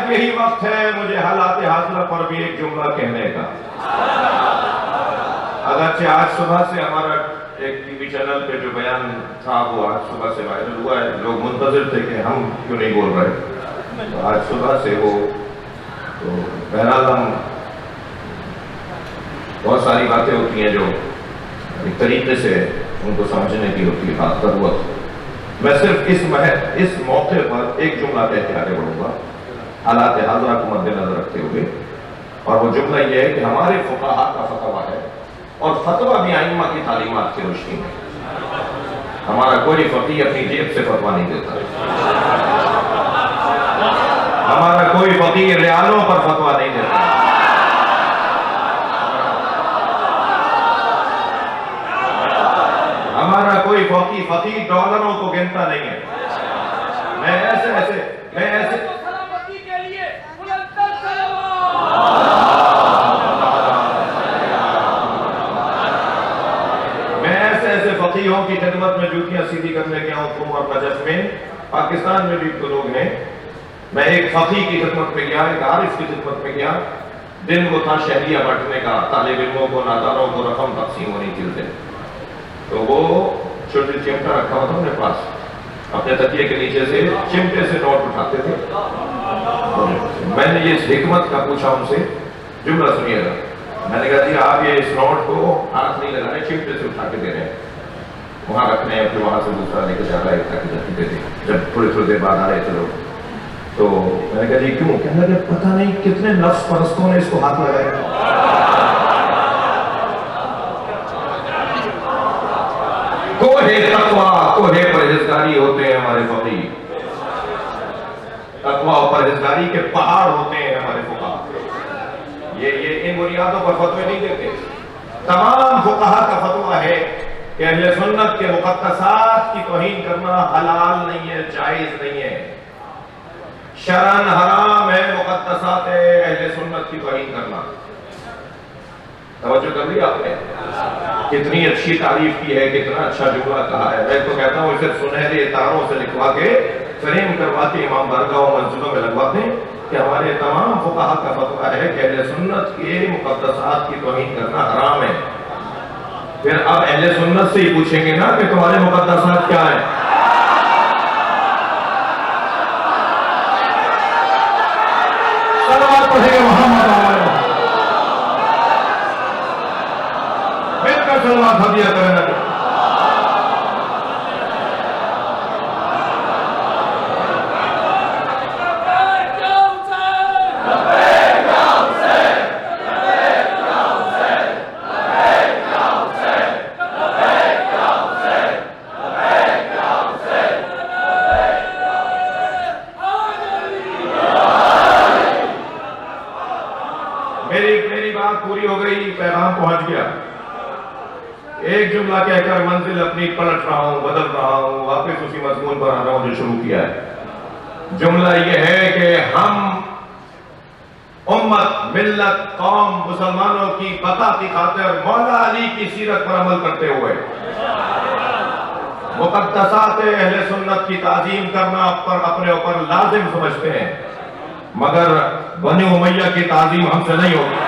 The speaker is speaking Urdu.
شاید یہی وقت ہے مجھے حالات حاضرہ پر بھی ایک جملہ کہنے کا۔ اگرچہ آج صبح سے ہمارا ایک ٹی وی چینل پہ جو بیان تھا وہ آج صبح سے وائرل ہوا ہے، لوگ منتظر تھے کہ ہم کیوں نہیں بول رہے، تو آج صبح سے وہ تو بہرحال ہم بہت ساری باتیں ہوتی ہیں جو ایک طریقے سے ان کو سمجھنے کی ہوتی ہے بات ضرورت۔ میں صرف اس موقع پر ایک جملہ کہہ کے آگے بڑھوں گا حالات حاضرہ کو مد نظر رکھتے ہوئے، اور وہ جملہ یہ ہے کہ ہمارے فقہاء کا فتویٰ ہے، اور فتویٰ بھی ائمہ کی تعلیمات کی روشنی میں۔ ہمارا کوئی فقیہ اپنی جیب سے فتویٰ نہیں دیتا، ہمارا کوئی فقیہ ریالوں پر فتویٰ نہیں دیتا، ہمارا کوئی فقیہ ڈالروں کو گنتا نہیں ہے۔ میں ایسے فقیہوں کی خدمت میں جوتیاں سیدھی کرنے کے حکم اور نجف میں پاکستان میں بھی تو لوگ ہیں۔ میں ایک فقیہ کی خدمت میں گیا، ایک عارف کی خدمت میں گیا، دن وہ تھا شہریہ بانٹنے کا، طالب علموں کو ناداروں کو رقم تقسیم ہونی تھی اس دن، تو وہ چھوٹی چمٹا رکھا ہوا تھا اپنے پاس، اپنے تکیے کے نیچے سے چمٹے سے نوٹ اٹھاتے تھے۔ میں نے یہ اس حکمت کا پوچھا ان سے، جملہ سنیے گا۔ میں نے کہا جی آپ یہ اس نوٹ کو ہاتھ نہیں لگا رہے، چمٹے سے اٹھا کے دے رہے ہیں، وہاں رکھنے ہیں، پھر وہاں سے دوسرا لے کے جا رہا ہے تاکہ جاتی دے دیں۔ جب تھوڑی دیر بعد آ رہے تھے لوگ، تو میں نے کہا جی کیوں؟ کہنے لگے پتہ نہیں کتنے نفس پرستوں نے اس کو ہاتھ لگایا۔ کوہ تقویٰ، کوہ پرہیزگاری ہوتے ہیں ہمارے فقیہ، تقویٰ اور پرہیزگاری کے پہاڑ ہوتے ہیں ہمارے فقہاء۔ یہ ان بنیادوں پر فتوے نہیں دیتے۔ تمام فقہاء کا فتویٰ ہے کہ اہل سنت کے مقدسات کی توہین کرنا حلال نہیں ہے، جائز نہیں ہے، شرعاً حرام ہے مقدسات اہل سنت کی توہین کرنا۔ توجہ کر لی آپ نے؟ کتنی اچھی تعریف کی ہے، کتنا اچھا جملہ کہا ہے۔ میں تو کہتا ہوں اسے سنہرے تاروں سے لکھوا کے فریم کروا کے امام بارگاہ و مسجدوں میں لگوا دیں کہ ہمارے تمام فقہاء کا فتویٰ ہے کہ اہل سنت کے مقدسات کی توہین کرنا حرام ہے۔ پھر اب اہل سنت سے ہی پوچھیں گے نا کہ تمہارے مقدسات کیا ہیں؟ صلوات پڑھیں گے محمد علیہ، مل کر صلوات ہدیہ کریں۔ میری بات پوری ہو گئی، پیغام پہنچ گیا۔ ایک جملہ کہہ کر منزل اپنی پلٹ رہا ہوں، بدل رہا ہوں، واپس اسی مضمون پر آ رہا ہوں جو شروع کیا ہے۔ جملہ یہ ہے کہ ہم امت، ملت، قوم، مسلمانوں کی بقا کی خاطر مولا علی کی سیرت پر عمل کرتے ہوئے مقدسات اہل سنت کی تعظیم کرنا اپنے اوپر لازم سمجھتے ہیں، مگر بنی امیہ کی تعظیم ہم سے نہیں ہوگی۔